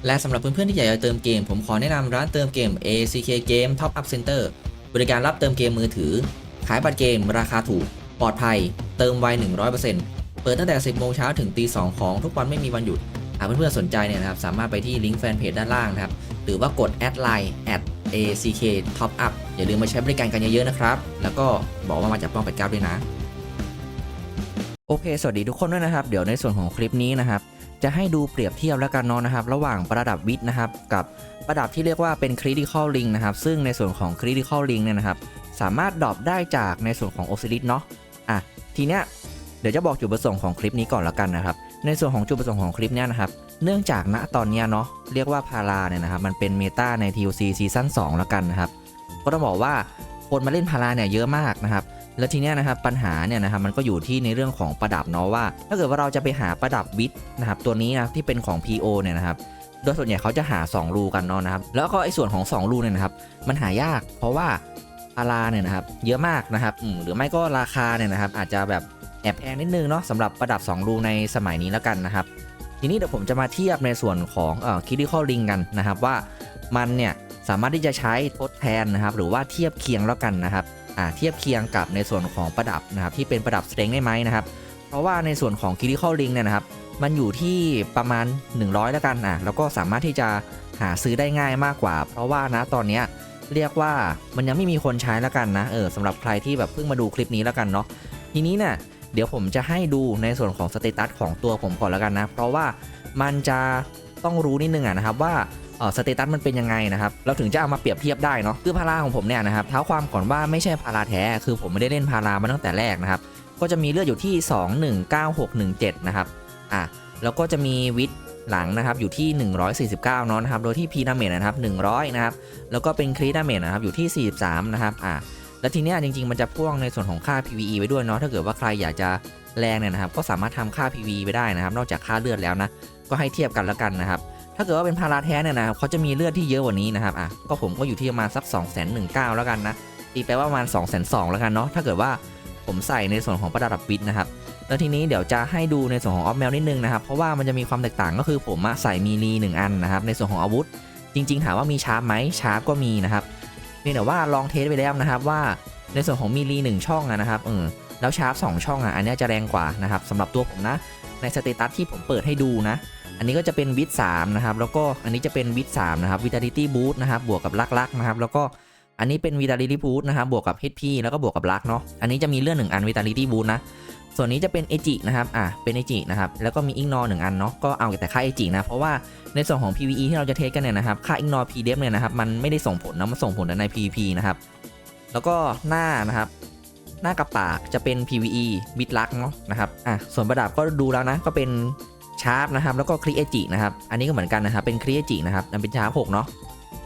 และสำหรับเพื่อนๆที่อยากจะเติมเกมผมขอแนะนำร้านเติมเกม ACK Game Top Up Center บริการรับเติมเกมมือถือขายบัตรเกมราคาถูกปลอดภัยเติมไว 100% เปิดตั้งแต่ 10 โมงเช้าถึงตี 2ของทุกวันไม่มีวันหยุดหากเพื่อนๆสนใจเนี่ยนะครับสามารถไปที่ลิงก์แฟนเพจด้านล่างนะครับหรือว่ากดแอดไลน์ @ACK Top Up อย่าลืมมาใช้บริการกันเยอะๆนะครับแล้วก็บอกว่ามาจากป้อง89ด้วยนะโอเคสวัสดีทุกคนด้วยนะครับเดี๋ยวในส่วนของคลิปนี้นะครับจะให้ดูเปรียบเทียบแล้วกันเนาะนะครับระหว่างประดับวิทย์นะครับกับประดับที่เรียกว่าเป็น Critical Ring นะครับซึ่งในส่วนของ Critical Ring เนี่ยนะครับสามารถดรอปได้จากในส่วนของ Osiris เนาะทีเนี้ยเดี๋ยวจะบอกจุดประสงค์ของคลิปนี้ก่อนแล้วกันนะครับในส่วนของจุดประสงค์ของคลิปเนี้ยนะครับเนื่องจากณตอนเนี้ยเนาะเรียกว่าพาราเนี่ยนะครับมันเป็นเมตาใน TOC ซีซั่น2แล้วกันนะครับก็ต้องบอกว่าคนมาเล่นพาราเนี่ยเยอะมากนะครับแล้วทีเนี้ยนะครับปัญหาเนี่ยนะครับมันก็อยู่ที่ในเรื่องของประดับเนาะว่าถ้าเกิดว่าเราจะไปหาประดับวิทย์นะครับตัวนี้นะที่เป็นของ PO เนี่ยนะครับโดยส่วนใหญ่เขาจะหา2รูกันเนาะนะครับแล้วก็ไอ้ส่วนของ2รูเนี่ยนะครับมันหายากเพราะว่าพาราเนี่ยนะครับเยอะมากนะครับหรือไม่ก็ราคาเนี่ยนะครับอาจจะแบบแอบแพงนิดนึงเนาะสำหรับประดับ2รูในสมัยนี้แล้วกันนะครับทีนี้เดี๋ยวผมจะมาเทียบในส่วนของCritical Ring กันนะครับว่ามันเนี่ยสามารถที่จะใช้ทดแทนนะครับหรือว่าเทียบเคียงแล้วกันนะครับเทียบเคียงกับในส่วนของประดับนะครับที่เป็นประดับสเตรงได้ไหมนะครับเพราะว่าในส่วนของ Critical Ring เนี่ยนะครับมันอยู่ที่ประมาณ100แล้วกันแล้วก็สามารถที่จะหาซื้อได้ง่ายมากกว่าเพราะว่านะตอนนี้เรียกว่ามันยังไม่มีคนใช้แล้วกันนะสำหรับใครที่แบบเพิ่งมาดูคลิปนี้แล้วกันเนาะทีนี้เนี่ยเดี๋ยวผมจะให้ดูในส่วนของสเตตัสของตัวผมก่อนแล้วกันนะเพราะว่ามันจะต้องรู้นิดนึงนะครับว่าสเตตัสมันเป็นยังไงนะครับเราถึงจะเอามาเปรียบเทียบได้เนาะคือพาราของผมเนี่ยนะครับเท้าความก่อนว่าไม่ใช่พาราแท้คือผมไม่ได้เล่นพารามาตั้งแต่แรกนะครับก็จะมีเลือดอยู่ที่219617นะครับแล้วก็จะมีวิทย์หลังนะครับอยู่ที่149เนาะนะครับโดยที่พีดาเมจนะครับ100นะครับแล้วก็เป็นครีดาเมจนะครับอยู่ที่43นะครับแล้วทีเนี้ยจริงๆมันจะพ่วงในส่วนของค่า PVE ไปด้วยเนาะถ้าเกิดว่าใครอยากจะแรงเนี่ยนะครับก็สามารถทำค่า PVE ไปได้นะครับนอกจากค่าเลือดแล้วนะก็ให้เทียบกันแล้วกันนะครับถ้าเกิดว่าเป็นพาราแท้เนี่ยนะครับเขาจะมีเลือดที่เยอะกว่านี้นะครับก็ผมก็อยู่ที่ประมาณสัก219,000แล้วกันนะตีไปว่าประมาณ220,000แล้วกันเนาะถ้าเกิดว่าผมใส่ในส่วนของประดับวิทย์นะครับแล้วทีนี้เดี๋ยวจะให้ดูในส่วนของออฟแมวนิดนึงนะครับเพราะว่ามันจะมีความแตกต่างก็คือผมใส่มีรี1อันนะครับในส่วนของอาวุธจริงๆถามว่ามีชาร์ปไหมชาร์ปก็มีนะครับเพียงแต่ว่าลองเทสไปแล้วนะครับว่าในส่วนของมีรี1ช่องนะครับแล้วชาร์ป2ช่องอันนี้จะแรงกว่านะครับสำหรับตัวผมนะในสเตตัสที่ผมเปิดให้ดูนะอันนี้ก็จะเป็นวิท3นะครับแล้วก็อันนี้จะเป็นวิท3นะครับ Vitality Boost นะครับบวกกับลักนะครับแล้วก็อันนี้เป็น Vitality Boost นะครับบวกกับ HP แล้วก็บวกกับลักเนาะอันนี้จะมีเลือด1อัน Vitality Boost นะส่วนนี้จะเป็นเอจินะครับเป็นเอจินะครับแล้วก็มีอิงนอร์1อันเนาะก็เอาแต่ค่าเอจินะเพราะว่าในส่วนของ PVE ที่เราจะเทสกันเนี่ยนะครับค่าอิงนอร์ PDEF เนี่ยนะครับมันไม่ได้ส่งผลนะมันส่งผลใน PVP นะครับแล้วก็หน้านะครับหน้ากับปากจะเป็น PVE วิดลักเนาะนะครับส่วนประดับก็ดูแล้วนะก็เป็นชาร์ปนะครับแล้วก็ครีเอจินะครับอันนี้ก็เหมือนกันนะครับเป็นครีเอจินะครับมันเป็นชาร์ป6เนาะ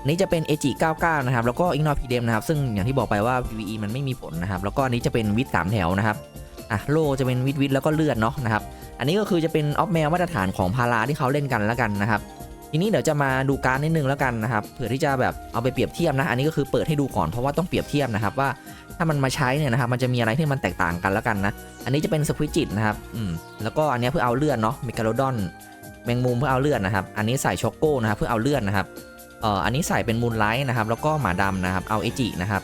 นี่จะเป็นเอจิ99นะครับแล้วก็อิงนอร์ PDEF นะครับซึ่งอย่างที่บอกไปว่า PVE มันไม่มีผลนะครับแล้วก็อันนี้จะเป็นวิด3แถวนะครับโลจะเป็นวิดแล้วก็เลือดเนาะนะครับอันนี้ก็คือจะเป็นออฟแมวมาตรฐานของพาราที่เขาเล่นกันแล้วกันนะครับทีนี้เดี๋ยวจะมาดูการนิดนึงแล้วกันนะครับเผื่อที่จะแบบเอาไปเปรียบเทียบนะอันนี้ก็คือเปิดให้ดูก่อนเพราะว่าต้องเปรียบเทียบนะครับว่าถ้ามันมาใช้เนี่ยนะครับมันจะมีอะไรที่มันแตกต่างกันแล้วกันนะอันนี้จะเป็นสควิจิตนะครับแล้วก็อันนี้เพื่อเอาเลือดเนาะเมกาโลดอนแมงมุมเพื่อเอาเลือดนะครับอันนี้ใส่ช็อกโก้นะครับเพื่อเอาเลือดนะครับอันนี้ใส่เป็นมูนไลท์นะครับแล้วก็หมาดำนะครับเอาเอจินะครั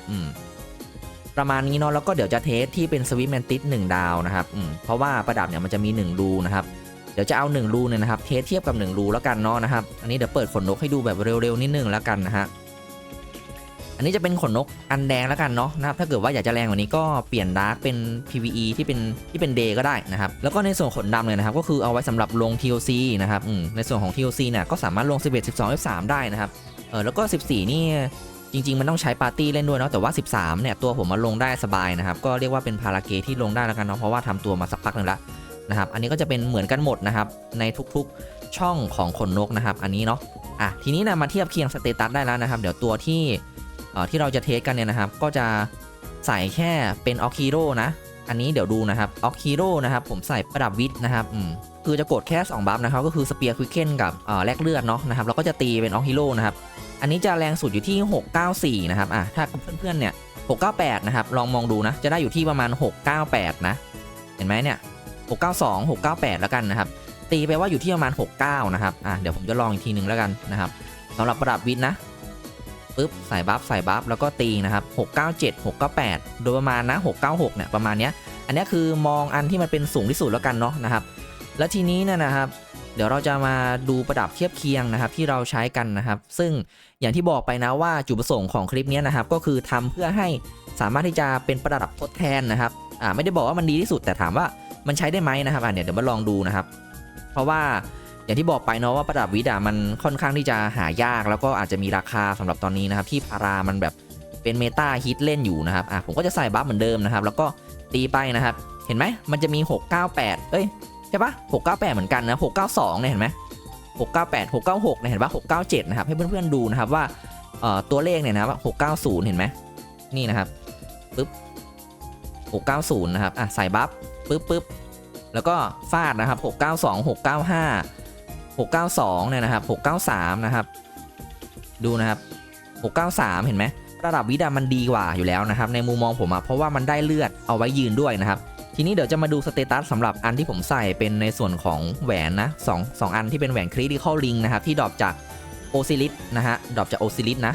บประมาณนี้เนาะแล้วก็เดี๋ยวจะเทสที่เป็นสวิตแมนติส1ดาวนะครับเพราะว่าประดับเนี่ยมันจะมี1รูนะครับเดี๋ยวจะเอา1รูเนี่ยนะครับเทสเทียบกับ1รูแล้วกันเนาะนะครับอันนี้เดี๋ยวเปิดขนนกให้ดูแบบเร็วๆนิดนึงแล้วกันนะฮะอันนี้จะเป็นขนนกอันแดงแล้วกันเนาะนะครับถ้าเกิดว่าอยากจะแรงกว่านี้ก็เปลี่ยนดาร์กเป็น PVE ที่เป็นเดย์ก็ได้นะครับแล้วก็ในส่วนขนดำเลยนะครับก็คือเอาไว้สำหรับลง TOC นะครับในส่วนของ TOC เนี่ยก็สามารถลง11 12 F3 ได้นะครับแล้วก็14นี่จริงๆมันต้องใช้ปาร์ตี้เล่นด้วยเนาะแต่ว่า13เนี่ยตัวผมมาลงได้สบายนะครับก็เรียกว่าเป็นพาราเกที่ลงได้แล้วกันเนาะเพราะว่าทำตัวมาสักพักนึงแล้วนะครับอันนี้ก็จะเป็นเหมือนกันหมดนะครับในทุกๆช่องของขนนกนะครับอันนี้เนาะทีนี้นะมาเทียบเคียงสเตตัสได้แล้วนะครับเดี๋ยวตัวที่เราจะเทสกันเนี่ยนะครับก็จะใส่แค่เป็นออคิโร่นะอันนี้เดี๋ยวดูนะครับออคิโร่นะครับผมใส่ประดับวิทย์นะครับคือจะกดแค่2บัฟนะครับก็คือสเปียร์ควิกเคนกับแลกเลือดเนาะนะครับแล้วก็จะตีเป็นออคิโร่นะครับอันนี้จะแรงสุดอยู่ที่694นะครับถ้าเพื่อนๆเนี่ย698นะครับลองมองดูนะจะได้อยู่ที่ประมาณ698นะเห็นไหมเนี่ย692 698แล้วกันนะครับแ ตีไปว่าอยู่ที่ประมาณ69นะครับเดี๋ยวผมจะลองอีกทีนึงแล้วกันนะครับสำหรับประดับวิทย์นะปึ๊บใส่บัฟแล้วก็ตีนะครับ697 698โดยประมาณนะ696เนี่ยประมาณเนี้ยอันนี้คือมองอันที่มันเป็นสูงที่สุดแล้วกันเนาะนะครับแล้วทีนี้เนี่ยนะครับเดี๋ยวเราจะมาดูประดับเทียบเคียงนะครับที่เราใช้กันนะครับซึ่งอย่างที่บอกไปนะว่าจุดประสงค์ของคลิปนี้นะครับก็คือทำเพื่อให้สามารถที่จะเป็นประดับทดแทนนะครับไม่ได้บอกว่ามันดีที่สุดแต่ถามว่ามันใช้ได้ไหมนะครับเดี๋ยวมาลองดูนะครับเพราะว่าอย่างที่บอกไปเนาะว่าประดับวิทย์มันค่อนข้างที่จะหายากแล้วก็อาจจะมีราคาสำหรับตอนนี้นะครับที่พารามันแบบเป็นเมตาฮิตเล่นอยู่นะครับผมก็จะใส่บัฟเหมือนเดิมนะครับแล้วก็ตีไปนะครับเห็นไหมมันจะมี698ใช่ปะ698เหมือนกันนะ692เนี่ยเห็นไหม698 696เนี่ยเห็นปะ697นะครับให้เพื่อนๆดูนะครับว่าตัวเลขเนี่ยนะว่า690เห็นไหมนี่นะครับปึ๊บ690นะครับใส่บัฟปึ๊บแล้วก็ฟาดนะครับ692 695 692เนี่ยนะครับ693นะครับดูนะครับ693เห็นไหมระดับวิดามันดีกว่าอยู่แล้วนะครับในมุมมองผมเพราะว่ามันได้เลือดเอาไว้ยืนด้วยนะครับทีนี้เดี๋ยวจะมาดูสเตตัสสำหรับอันที่ผมใส่เป็นในส่วนของแหวนนะ2อันที่เป็นแหวนคริติคอลลิงนะครับที่ดรอปจากโอซิลิสนะฮะดรอปจากโอซิลิสนะ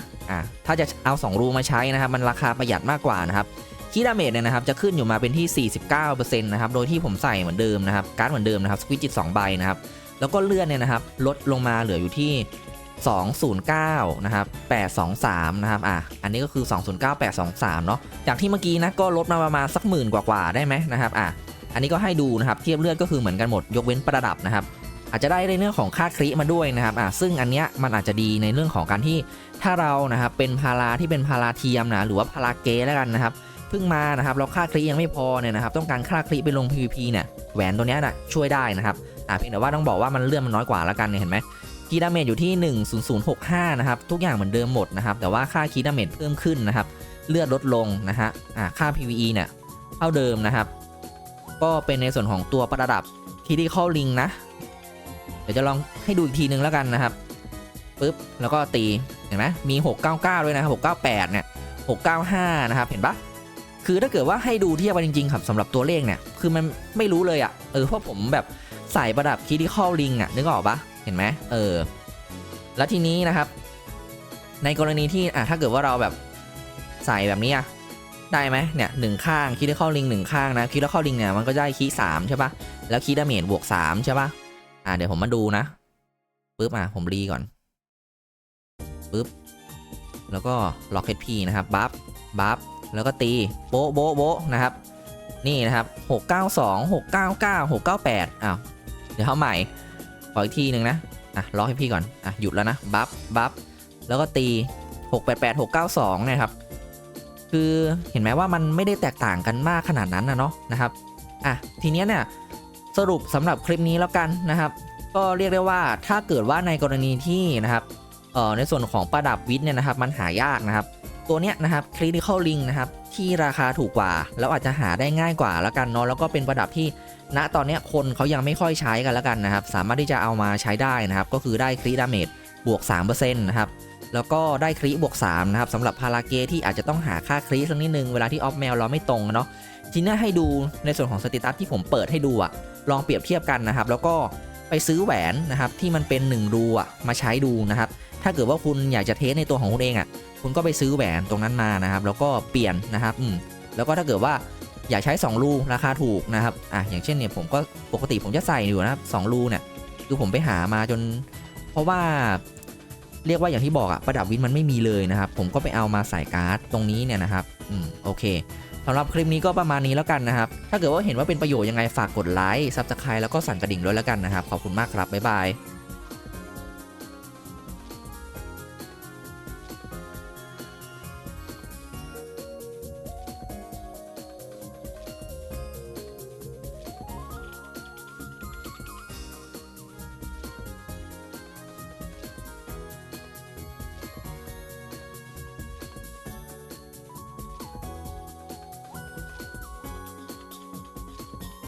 ถ้าจะเอา2รูมาใช้นะครับมันราคาประหยัดมากกว่านะครับคีดาเมจเนี่ยนะครับจะขึ้นอยู่มาเป็นที่ 49% นะครับโดยที่ผมใส่เหมือนเดิมนะครับการ์ดเหมือนเดิมนะครับสควิตจิต2ใบนะครับแล้วก็เลื่อนเนี่ยนะครับลดลงมาเหลืออยู่ที่209นะครับ823นะครับอันนี้ก็คือ209 823เนาะจากที่เมื่อกี้นะก็ลดมาประมาณสัก10,000กว่าได้ไหมนะครับอันนี้ก็ให้ดูนะครับเทียบเลือดก็คือเหมือนกันหมดยกเว้นประดับนะครับอาจจะได้ในเรื่องของค่าคริมาด้วยนะครับซึ่งอันเนี้ยมันอาจจะดีในเรื่องของการที่ถ้าเรานะครับเป็นพาราที่เป็นพาราเทียมนะหรือว่าพาราเกแล้วกันนะครับเพิ่งมานะครับเราค่าคริยังไม่พอเนี่ยนะครับต้องการค่าคริไปลง PVP เนี่ยแหวนตัวเนี้ยนะช่วยได้นะครับเพียงแต่ว่าต้องบอกว่ามันเลื่อนมันน้อยกว่าแล้วกันเนี่ยเห็นไหมคีดาเมจอยู่ที่10065นะครับทุกอย่างเหมือนเดิมหมดนะครับแต่ว่าค่าคีดาเมจเพิ่มขึ้นนะครับเลือดลดลงนะฮะค่า PVE เนี่ยเท่าเดิมนะครับก็เป็นในส่วนของตัวประดับคีดิคอลลิงนะเดี๋ยวจะลองให้ดูอีกทีนึงแล้วกันนะครับปึ๊บแล้วก็ตีเห็นไหมมี699ด้วยนะครับ698เนี่ย695นะครับเห็นปะคือถ้าเกิดว่าให้ดูเทียบกันจริงๆครับสำหรับตัวเลขเนี่ยคือมันไม่รู้เลยเพราะผมแบบใส่ประดับคีดิคอลลิงนึกออกปะเห็นไหมแล้วทีนี้นะครับในกรณีที่ถ้าเกิดว่าเราแบบใส่แบบนี้ได้ไหมเนี่ย1ข้างคีดาเข้าลิง1ข้างนะคีดาเข้าลิงเนี่ยมันก็ได้คี3ใช่ปะแล้วคีดาเมจบวก3ใช่ปะเดี๋ยวผมมาดูนะปึ๊บผมรีก่อนปึ๊บแล้วก็ล็อกเฮดพีนะครับบัฟแล้วก็ตีโบะนะครับนี่นะครับ692 699 698เดี๋ยวเข้าใหม่ขออีกทีหนึ่งนะล็อกให้พี่ก่อนหยุดแล้วนะบัฟแล้วก็ตี688 692นะครับคือเห็นไหมว่ามันไม่ได้แตกต่างกันมากขนาดนั้นเนาะนะครับทีนี้เนี่ยสรุปสำหรับคลิปนี้แล้วกันนะครับก็เรียกได้ว่าถ้าเกิดว่าในกรณีที่นะครับในส่วนของประดับวิทย์เนี่ยนะครับมันหายากนะครับตัวเนี้ยนะครับ Critical Ring นะครับที่ราคาถูกกว่าแล้วอาจจะหาได้ง่ายกว่าแล้วกันเนาะแล้วก็เป็นประดับที่ณตอนนี้คนเขายังไม่ค่อยใช้กันแล้วกันนะครับสามารถที่จะเอามาใช้ได้นะครับก็คือได้คริดาเมจบวก 3% นะครับแล้วก็ได้คริบวก3นะครับสำหรับพาราเกที่อาจจะต้องหาค่าคริสักนิดนึงเวลาที่ออฟแมวเราไม่ตรงเนาะทีนี้ให้ดูในส่วนของสเตตัสที่ผมเปิดให้ดูลองเปรียบเทียบกันนะครับแล้วก็ไปซื้อแหวนนะครับที่มันเป็น1รูมาใช้ดูนะครับถ้าเกิดว่าคุณอยากจะเทสในตัวของคุณเองคุณก็ไปซื้อแหวนตรงนั้นมานะครับแล้วก็เปลี่ยนนะครับแล้วก็ถ้าเกิดว่าอยากใช้2รูราคาถูกนะครับอย่างเช่นเนี่ยผมก็ปกติผมจะใส่อยู่นะครับ2รูเนี่ยคือผมไปหามาจนเพราะว่าเรียกว่าอย่างที่บอกประดับวินมันไม่มีเลยนะครับผมก็ไปเอามาใส่การ์ดตรงนี้เนี่ยนะครับโอเคสำหรับคลิปนี้ก็ประมาณนี้แล้วกันนะครับถ้าเกิดว่าเห็นว่าเป็นประโยชน์ยังไงฝากกดไลค์ Subscribe แล้วก็สั่นกระดิ่งด้วยแล้วกันนะครับขอบคุณมากครับบ๊ายบาย